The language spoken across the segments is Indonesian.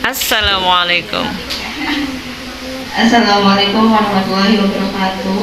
Assalamualaikum. Assalamualaikum warahmatullahi wabarakatuh.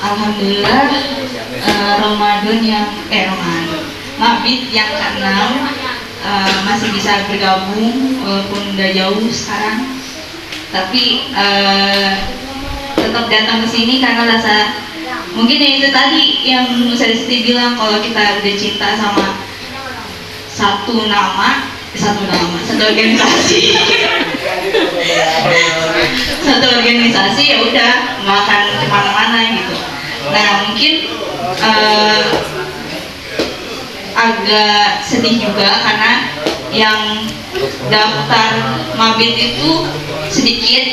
Alhamdulillah, Mabit yang ke-6 masih bisa bergabung walaupun udah jauh sekarang. Tapi tetap datang ke sini karena rasa mungkin ya itu tadi yang saya bilang, kalau kita udah cinta sama satu organisasi satu organisasi ya udah nggak akan kemana-mana gitu. Nah mungkin agak sedih juga karena yang daftar mabit itu sedikit,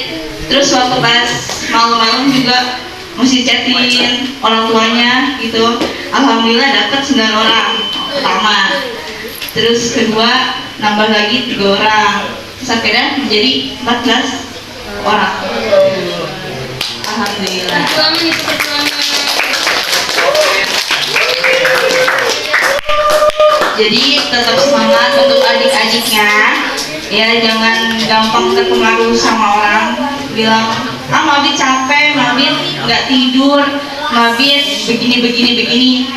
terus waktu pas malam-malam juga mesti chatin orang tuanya gitu. Alhamdulillah dapat 9 orang pertama, terus kedua nambah lagi 3 orang, terus akhirnya menjadi 14 orang. Alhamdulillah. Jadi tetap semangat untuk adik-adiknya ya, jangan gampang terpengaruh sama orang bilang mabit capek, mabit nggak tidur, mabit begini.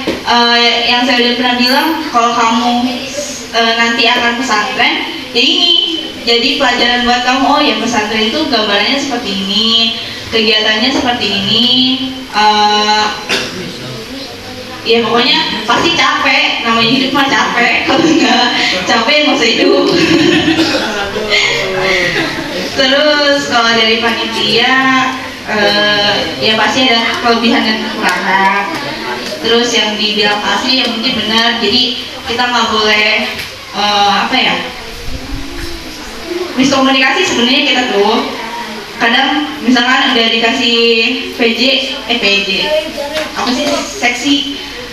Yang saya udah pernah bilang, kalau kamu nanti akan pesantren, ya ini jadi pelajaran buat kamu. Oh ya, pesantren itu gambarannya seperti ini, kegiatannya seperti ini. Ya pokoknya pasti capek, namanya hidup mah capek. Kalau nggak capek nggak usah hidup. Terus kalau dari panitia ya pasti ada kelebihan dan kekurangan. Terus yang dibilang asli ya mungkin benar. Jadi kita nggak boleh miskomunikasi. Sebenarnya kita tuh kadang misalkan udah dikasih PJ apa sih,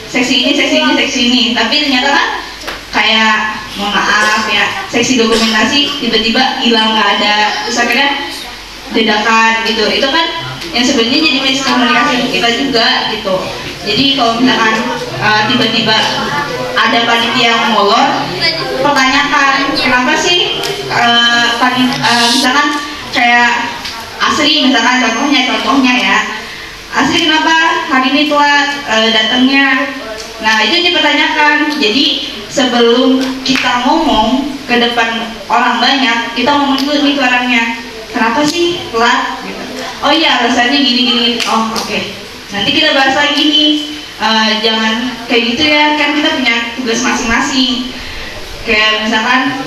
seksi ini, tapi ternyata kan kayak mohon maaf ya, seksi dokumentasi tiba-tiba hilang, nggak ada, terus akhirnya dadakan gitu. Itu kan yang sebenarnya jadi miskomunikasi kita juga gitu. Jadi kalau misalkan tiba-tiba ada panitia yang molor, pertanyakan kenapa sih misalkan kayak Asri, misalkan contohnya ya, Asri kenapa hari ini telat datangnya. Nah itu dipertanyakan. Jadi sebelum kita ngomong ke depan orang banyak, kita ngomong dulu nih ke orangnya, kenapa sih telat gitu. Oh iya alasannya gini. Oh oke. Nanti kita bahas lagi nih, jangan kayak gitu ya, kan kita punya tugas masing-masing. Kayak misalkan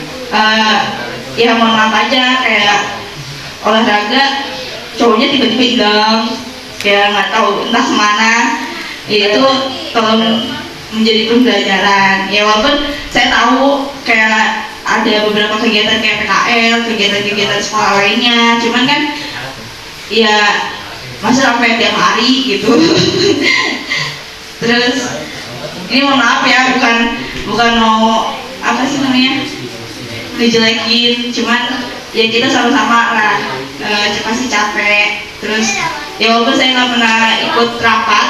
ya mohon maaf aja, kayak olahraga cowoknya tiba-tiba hilang, kayak nggak tahu entah kemana. Ya itu tolong menjadi pembelajaran ya, walaupun saya tahu kayak ada beberapa kegiatan kayak PKL, kegiatan sekolah lainnya, cuman kan ya masa sampai tiap hari gitu. Terus ini mohon maaf ya, bukan mau apa sih namanya ngejelekin, cuman ya kita sama-sama lah pasti capek. Terus ya walaupun saya nggak pernah ikut rapat,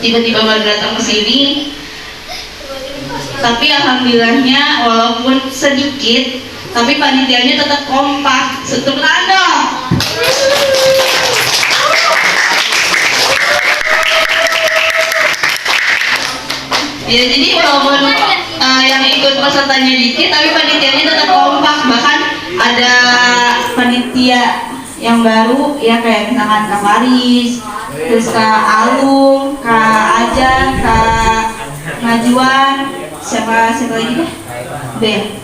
tiba-tiba baru datang ke sini, tapi alhamdulillahnya walaupun sedikit, tapi panitianya tetap kompak. Tepuk tangan dong. Ya jadi walaupun yang ikut pesertanya dikit, tapi panitianya tetap kompak. Bahkan ada panitia yang baru ya, kayak misalkan Kak Faris, terus Kak Alung, Kak Aja, Kak Najwan, siapa lagi deh? Ben.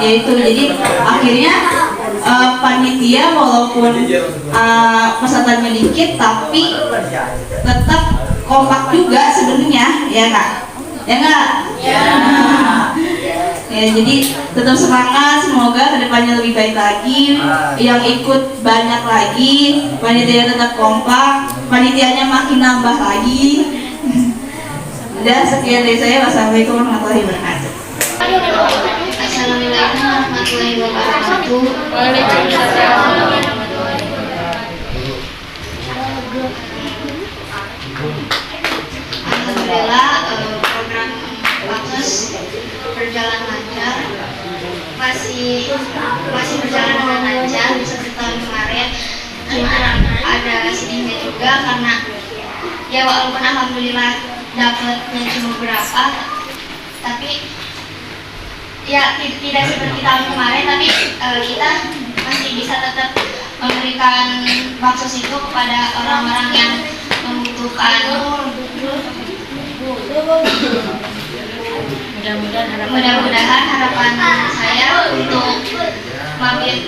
Ya itu, jadi akhirnya panitia walaupun pesertanya dikit, tapi tetap kompak juga sebenarnya, ya Kak? Ya nggak? Ya. Ya, jadi tetap semangat, semoga kedepannya lebih baik lagi, yang ikut banyak lagi, panitia tetap kompak, panitianya makin nambah lagi. Udah, sekian dari saya. Wassalamualaikum warahmatullahi wabarakatuh. Assalamualaikum warahmatullahi wabarakatuh. Waalaikumsalam. Alhamdulillah program Baksos berjalan lancar, masih berjalan dengan lancar di 1 tahun kemarin. Cuma ada sedihnya juga karena ya walaupun alhamdulillah dapatnya cuma berapa, tapi ya tidak seperti tahun kemarin, tapi kita masih bisa tetap memberikan baksos itu kepada orang-orang yang membutuhkan. Mudah-mudahan harapan saya untuk mabit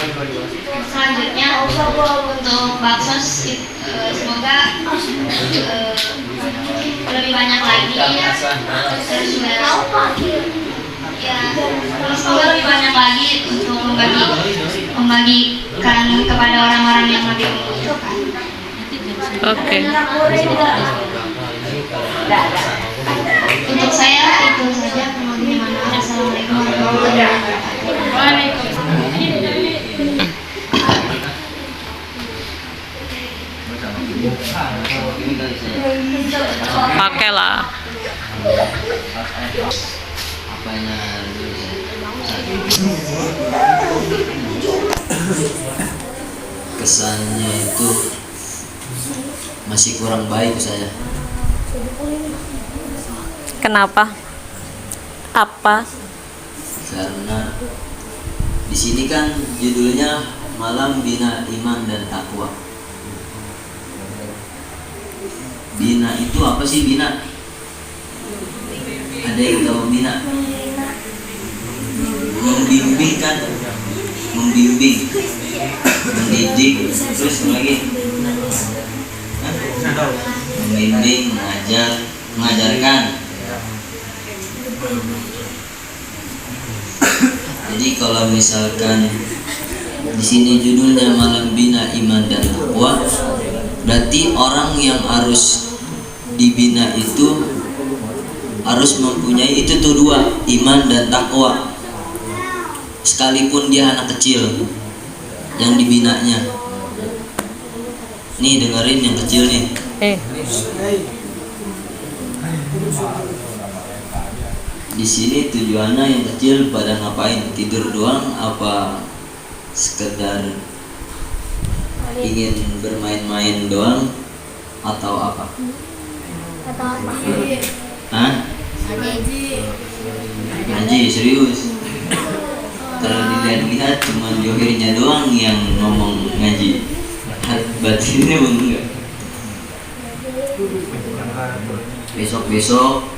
selanjutnya untuk baksos semoga lebih banyak lagi, terus juga ya semoga lebih banyak lagi untuk membagikan kepada orang-orang yang lebih membutuhkan. Oke. Untuk saya itu saja. Assalamualaikum warahmatullahi wabarakatuh. Pakailah. Apanya dulu kesannya itu masih kurang baik saya. Kenapa? Apa? Karena di sini kan judulnya Malam Bina Iman dan Takwa. Bina itu apa sih bina? Ada yang tahu bina? Membimbing kan? Membimbing, mendidik, terus lagi membimbing, mengajarkan. Jadi kalau misalkan di sini judulnya Malam Bina Iman dan Takwa, berarti orang yang harus dibina itu harus mempunyai itu tuh dua, iman dan takwa. Sekalipun dia anak kecil yang dibinanya. Nih dengerin yang kecil nih. Di sini tujuannya yang kecil pada ngapain? Tidur doang apa sekedar ingin bermain-main doang atau apa? Hah? Ngaji serius. Kalau dilihat-lihat cuma johirnya doang yang ngomong ngaji, batinnya enggak. Besok-besok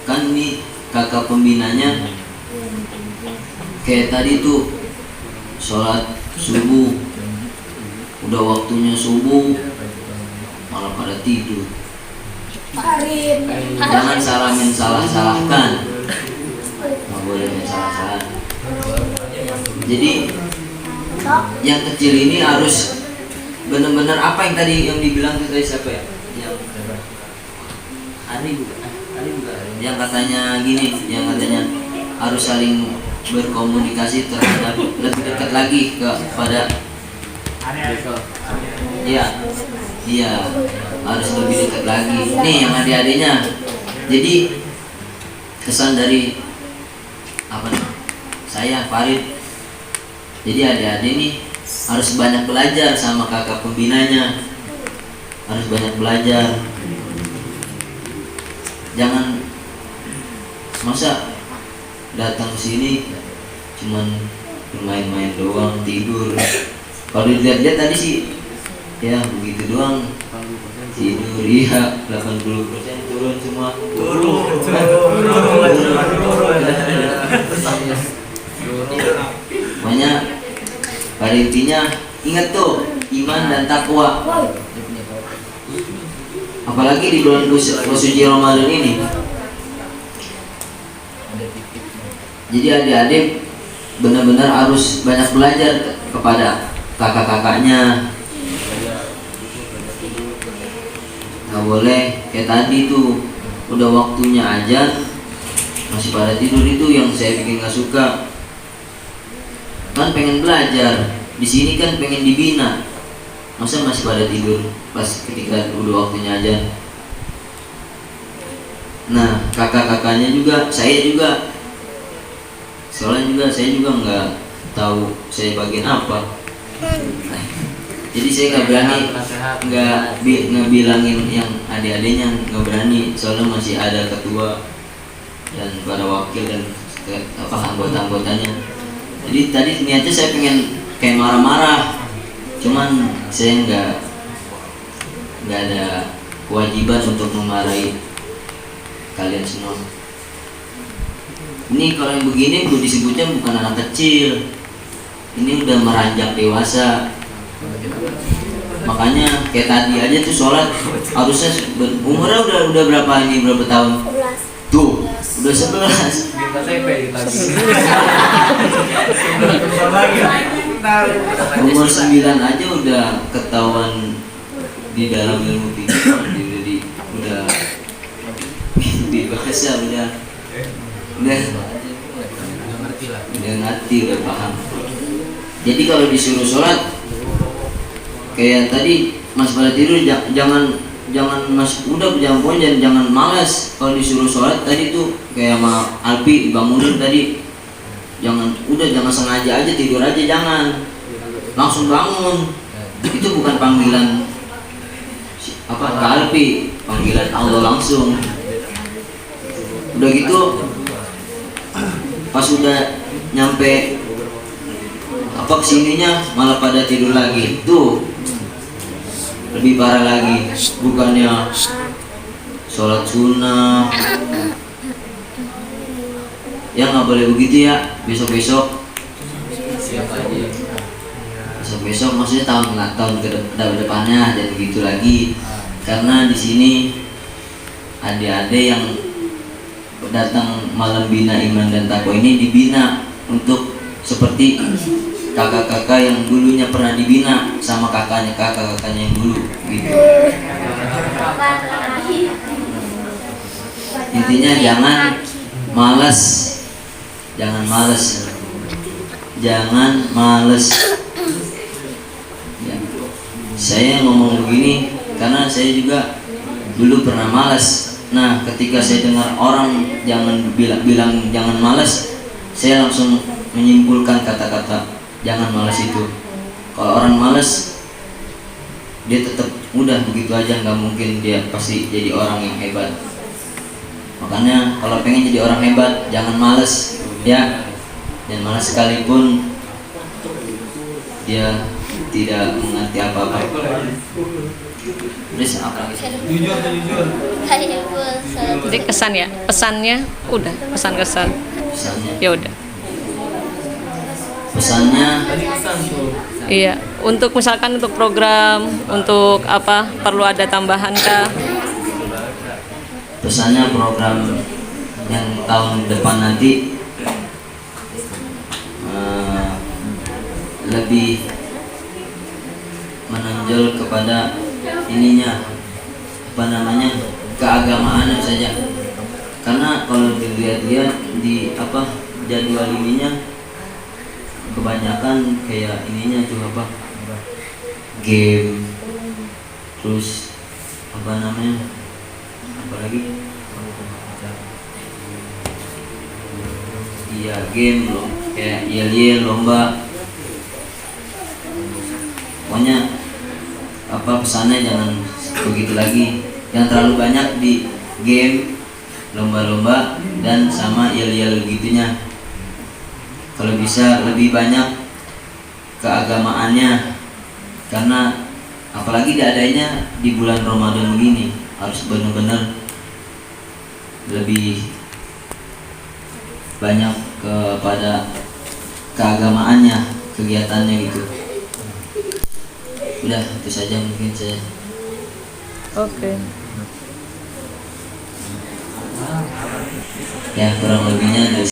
kan nih kakak pembinanya kayak tadi tuh sholat subuh, udah waktunya subuh malah pada tidur. Jangan salah-salahkan, nggak boleh salah-salah. Jadi yang kecil ini harus benar-benar apa yang tadi yang dibilang tadi siapa ya? Yang Ari juga, yang katanya gini, yang katanya harus saling berkomunikasi terhadap lebih dekat lagi kepada. Iya, harus lebih dekat lagi. Nih yang adik-adiknya. Jadi kesan dari apa nih? Saya Farid. Jadi adik-adik nih harus banyak belajar sama kakak pembinanya. Harus banyak belajar. Jangan masa datang ke sini cuman bermain-main doang, tidur. Kalau dilihat-lihat tadi sih ya begitu doang, tidur. Iya, 80% turun semua. Turun. Pokoknya pada intinya ingat tuh iman dan takwa. Apalagi di bulan suci Ramadan ini. Jadi adik-adik benar-benar harus banyak belajar kepada kakak-kakaknya. Gak boleh kayak tadi tuh udah waktunya aja masih pada tidur, itu yang saya bikin gak suka. Kan pengen belajar, di sini kan pengen dibina. masa masih pada tidur pas ketika udah waktunya azan. Nah kakak-kakaknya juga, saya juga, soalnya juga saya juga nggak tahu saya bagian apa. Nah, jadi saya nggak berani ngebilangin yang adik-adiknya, nggak berani, soalnya masih ada ketua dan para wakil dan anggota-anggotanya. Jadi tadi niatnya saya pengen kayak marah-marah, cuman saya nggak ada kewajiban untuk memarahi kalian semua. Ini kalau yang begini perlu disebutnya bukan anak kecil, ini udah meranjak dewasa. Makanya kayak tadi aja tuh sholat harusnya umurnya udah berapa ini, berapa tahun? Tuh udah 11. Umur 9 aja udah ketahuan di dalam ilmu fikih, jadi udah bahasa udah ngerti, udah paham. Jadi kalau disuruh sholat kayak tadi mas pada tidur, jangan mas udah jangan malas. Kalau disuruh sholat tadi tuh kayak sama Alpi bangunin tadi, jangan sengaja aja tidur aja, jangan langsung bangun. Itu bukan panggilan ke Alpi, panggilan Allah langsung. Udah gitu pas udah nyampe kesininya malah pada tidur lagi, tuh lebih parah lagi. Bukannya sholat sunnah ya, nggak boleh begitu ya. Besok maksudnya tahun ke depannya dan begitu lagi. Karena di sini adik-adik yang datang malam bina iman dan takwa ini dibina untuk seperti kakak-kakak yang dulunya pernah dibina sama kakaknya yang dulu gitu. Intinya jangan malas. Ya. Saya ngomong begini karena saya juga dulu pernah malas. Nah ketika saya dengar orang jangan bilang jangan malas, saya langsung menyimpulkan kata-kata jangan malas itu. Kalau orang malas dia tetap udah begitu aja, nggak mungkin dia pasti jadi orang yang hebat. Makanya kalau pengen jadi orang hebat jangan malas ya. Dan malas sekalipun dia tidak mengerti apa-apa. Terus apa lagi? Jujur. Jadi kesan ya, pesannya udah, pesan-kesan. Pesannya. Ya udah. Pesannya Iya, untuk misalkan untuk program, untuk apa perlu ada tambahan kah? Pesannya program yang tahun depan nanti lebih menonjol kepada ininya, keagamaan saja. Karena kalau dilihat-lihat di jadwal ininya kebanyakan kayak ininya tuh game, terus apalagi iya game loh, kayak yel lomba. Pokoknya pesannya jangan begitu lagi, jangan terlalu banyak di game, lomba-lomba dan sama yel gitunya. Kalau bisa lebih banyak keagamaannya, karena apalagi diadanya di bulan Ramadan begini harus benar-benar lebih banyak kepada keagamaannya, kegiatannya gitu. Udah itu saja mungkin saya. Oke. Ya kurang lebihnya dari